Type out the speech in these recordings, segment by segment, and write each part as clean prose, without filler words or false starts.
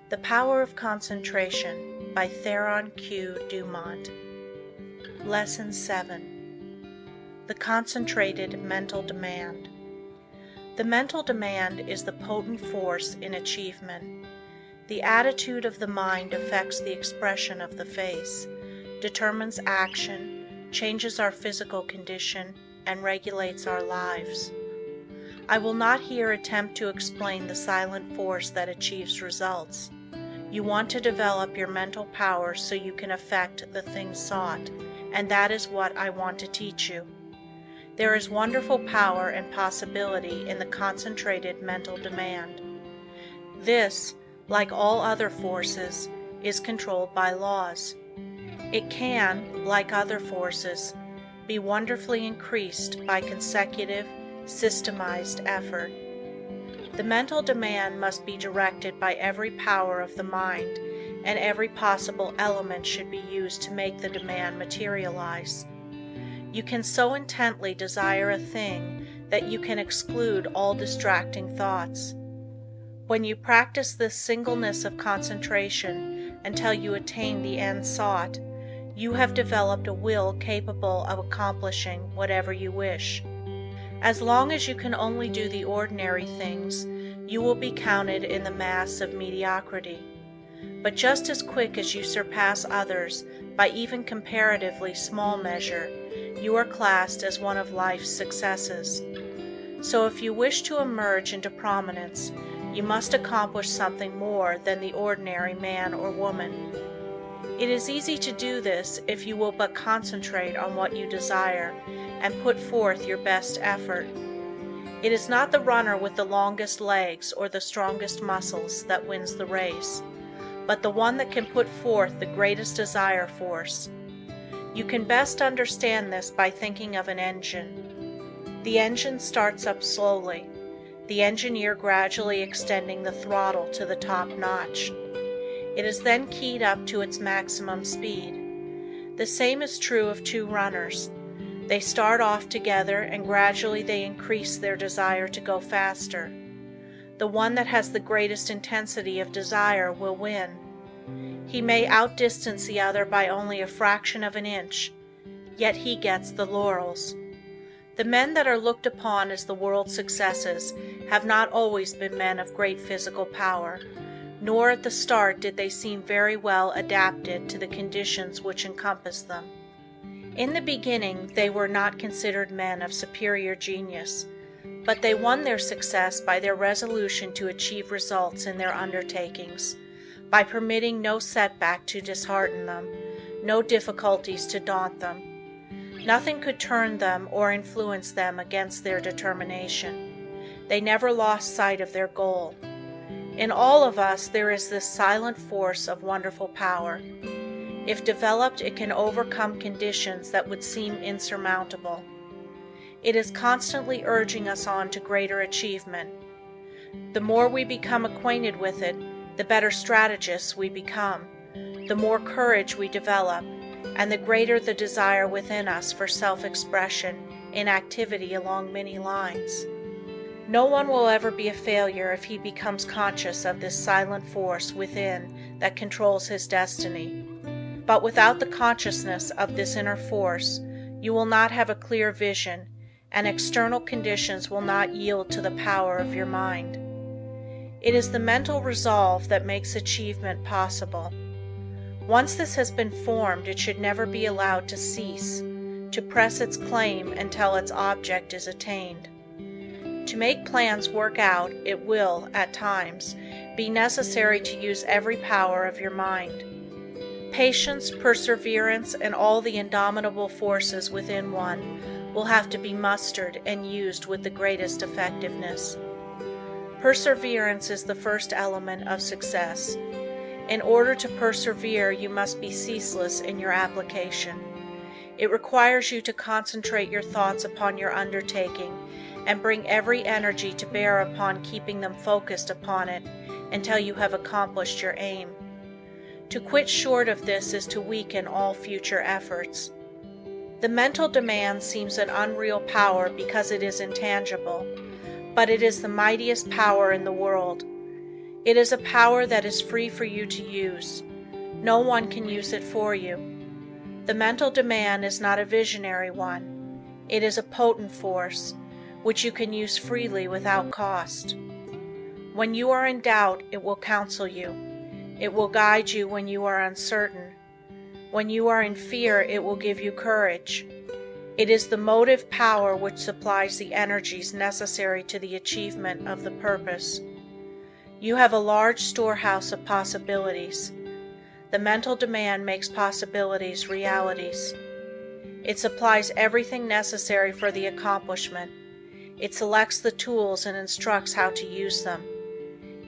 The Power of Concentration by Theron Q. Dumont. Lesson 7. The Concentrated Mental Demand. The mental demand is the potent force in achievement. The attitude of the mind affects the expression of the face, determines action, changes our physical condition, and regulates our lives. I will not here attempt to explain the silent force that achieves results. You want to develop your mental power so you can effect the things sought, and that is what I want to teach you. There is wonderful power and possibility in the concentrated mental demand. This, like all other forces, is controlled by laws. It can, like other forces, be wonderfully increased by consecutive, systemized effort. The mental demand must be directed by every power of the mind, and every possible element should be used to make the demand materialize. You can so intently desire a thing that you can exclude all distracting thoughts. When you practice this singleness of concentration until you attain the end sought, you have developed a will capable of accomplishing whatever you wish. As long as you can only do the ordinary things, you will be counted in the mass of mediocrity. But just as quick as you surpass others by even comparatively small measure, you are classed as one of life's successes. So if you wish to emerge into prominence, you must accomplish something more than the ordinary man or woman. It is easy to do this if you will but concentrate on what you desire and put forth your best effort. It is not the runner with the longest legs or the strongest muscles that wins the race, but the one that can put forth the greatest desire force. You can best understand this by thinking of an engine. The engine starts up slowly, the engineer gradually extending the throttle to the top notch. It is then keyed up to its maximum speed. The same is true of two runners. They start off together and gradually they increase their desire to go faster. The one that has the greatest intensity of desire will win. He may outdistance the other by only a fraction of an inch, yet he gets the laurels. The men that are looked upon as the world's successes have not always been men of great physical power, nor at the start did they seem very well adapted to the conditions which encompass them. In the beginning they were not considered men of superior genius, but they won their success by their resolution to achieve results in their undertakings, by permitting no setback to dishearten them, no difficulties to daunt them. Nothing could turn them or influence them against their determination. They never lost sight of their goal. In all of us there is this silent force of wonderful power. If developed, it can overcome conditions that would seem insurmountable. It is constantly urging us on to greater achievement. The more we become acquainted with it, the better strategists we become, the more courage we develop, and the greater the desire within us for self-expression in activity along many lines. No one will ever be a failure if he becomes conscious of this silent force within that controls his destiny. But without the consciousness of this inner force, you will not have a clear vision, and external conditions will not yield to the power of your mind. It is the mental resolve that makes achievement possible. Once this has been formed, it should never be allowed to cease, to press its claim until its object is attained. To make plans work out, it will, at times, be necessary to use every power of your mind. Patience, perseverance, and all the indomitable forces within one will have to be mustered and used with the greatest effectiveness. Perseverance is the first element of success. In order to persevere, you must be ceaseless in your application. It requires you to concentrate your thoughts upon your undertaking and bring every energy to bear upon keeping them focused upon it until you have accomplished your aim. To quit short of this is to weaken all future efforts. The mental demand seems an unreal power because it is intangible, but it is the mightiest power in the world. It is a power that is free for you to use. No one can use it for you. The mental demand is not a visionary one. It is a potent force, which you can use freely without cost. When you are in doubt, it will counsel you. It will guide you when you are uncertain. When you are in fear, it will give you courage. It is the motive power which supplies the energies necessary to the achievement of the purpose. You have a large storehouse of possibilities. The mental demand makes possibilities realities. It supplies everything necessary for the accomplishment. It selects the tools and instructs how to use them.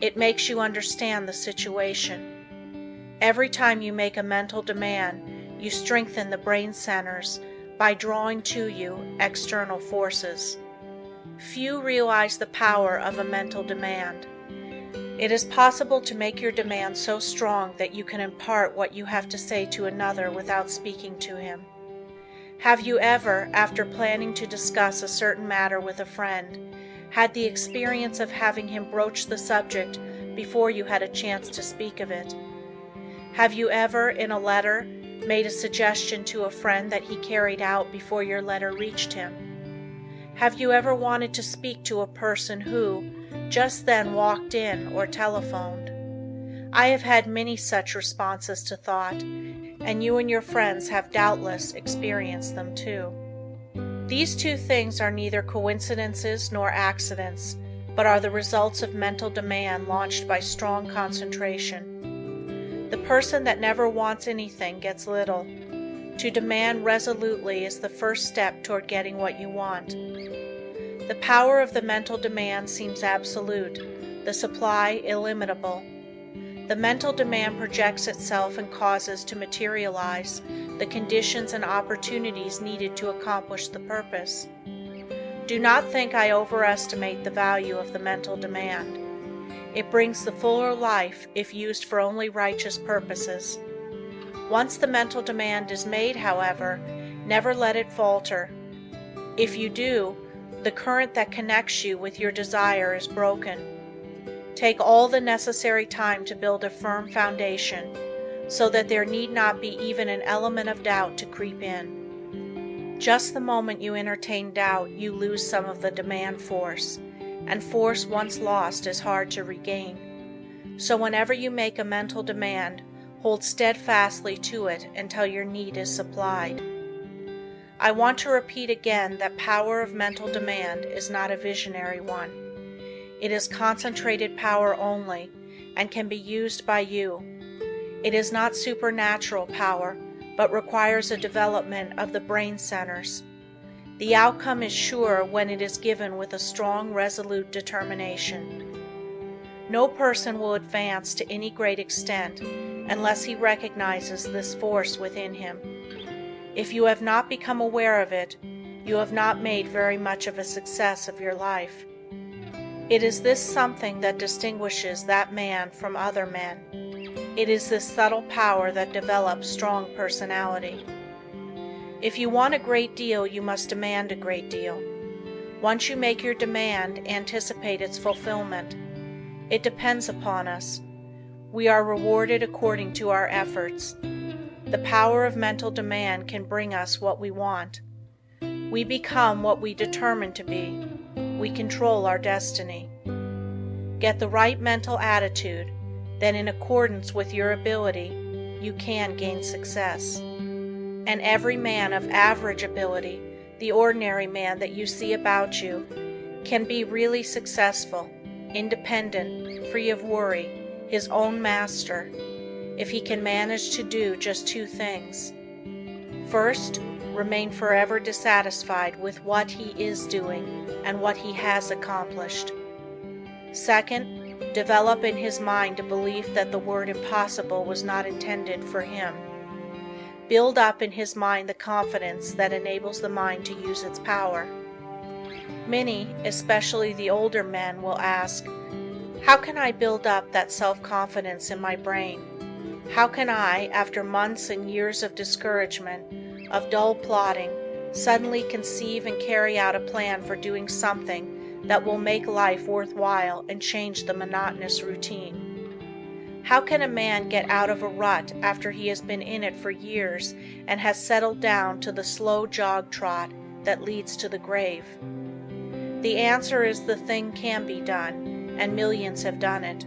It makes you understand the situation. Every time you make a mental demand, you strengthen the brain centers by drawing to you external forces. Few realize the power of a mental demand. It is possible to make your demand so strong that you can impart what you have to say to another without speaking to him. Have you ever, after planning to discuss a certain matter with a friend, had the experience of having him broach the subject before you had a chance to speak of it? Have you ever, in a letter, made a suggestion to a friend that he carried out before your letter reached him? Have you ever wanted to speak to a person who, just then walked in or telephoned? I have had many such responses to thought, and you and your friends have doubtless experienced them too. These two things are neither coincidences nor accidents, but are the results of mental demand launched by strong concentration. The person that never wants anything gets little. To demand resolutely is the first step toward getting what you want. The power of the mental demand seems absolute, the supply illimitable. The mental demand projects itself and causes to materialize the conditions and opportunities needed to accomplish the purpose. Do not think I overestimate the value of the mental demand. It brings the fuller life if used for only righteous purposes. Once the mental demand is made, however, never let it falter. If you do, the current that connects you with your desire is broken. Take all the necessary time to build a firm foundation, so that there need not be even an element of doubt to creep in. Just the moment you entertain doubt, you lose some of the demand force, and force once lost is hard to regain. So whenever you make a mental demand, hold steadfastly to it until your need is supplied. I want to repeat again that power of mental demand is not a visionary one. It is concentrated power only, and can be used by you. It is not supernatural power, but requires a development of the brain centers. The outcome is sure when it is given with a strong, resolute determination. No person will advance to any great extent unless he recognizes this force within him. If you have not become aware of it, you have not made very much of a success of your life. It is this something that distinguishes that man from other men. It is this subtle power that develops strong personality. If you want a great deal, you must demand a great deal. Once you make your demand, anticipate its fulfillment. It depends upon us. We are rewarded according to our efforts. The power of mental demand can bring us what we want. We become what we determine to be. We control our destiny. Get the right mental attitude, then in accordance with your ability, you can gain success. And every man of average ability, the ordinary man that you see about you, can be really successful, independent, free of worry, his own master, if he can manage to do just two things. First, remain forever dissatisfied with what he is doing and what he has accomplished. Second, develop in his mind a belief that the word impossible was not intended for him. Build up in his mind the confidence that enables the mind to use its power. Many, especially the older men, will ask, "How can I build up that self-confidence in my brain? How can I, after months and years of discouragement, of dull plodding, suddenly conceive and carry out a plan for doing something that will make life worthwhile and change the monotonous routine. How can a man get out of a rut after he has been in it for years and has settled down to the slow jog-trot that leads to the grave? The answer is the thing can be done, and millions have done it.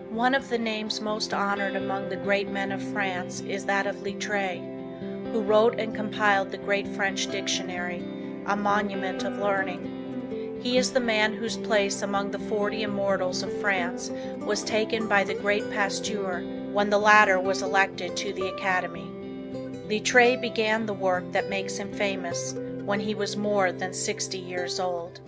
One of the names most honored among the great men of France is that of Littré, who wrote and compiled the great French dictionary, a monument of learning. He is the man whose place among the 40 immortals of France was taken by the great Pasteur when the latter was elected to the Academy. Littré began the work that makes him famous when he was more than 60 years old.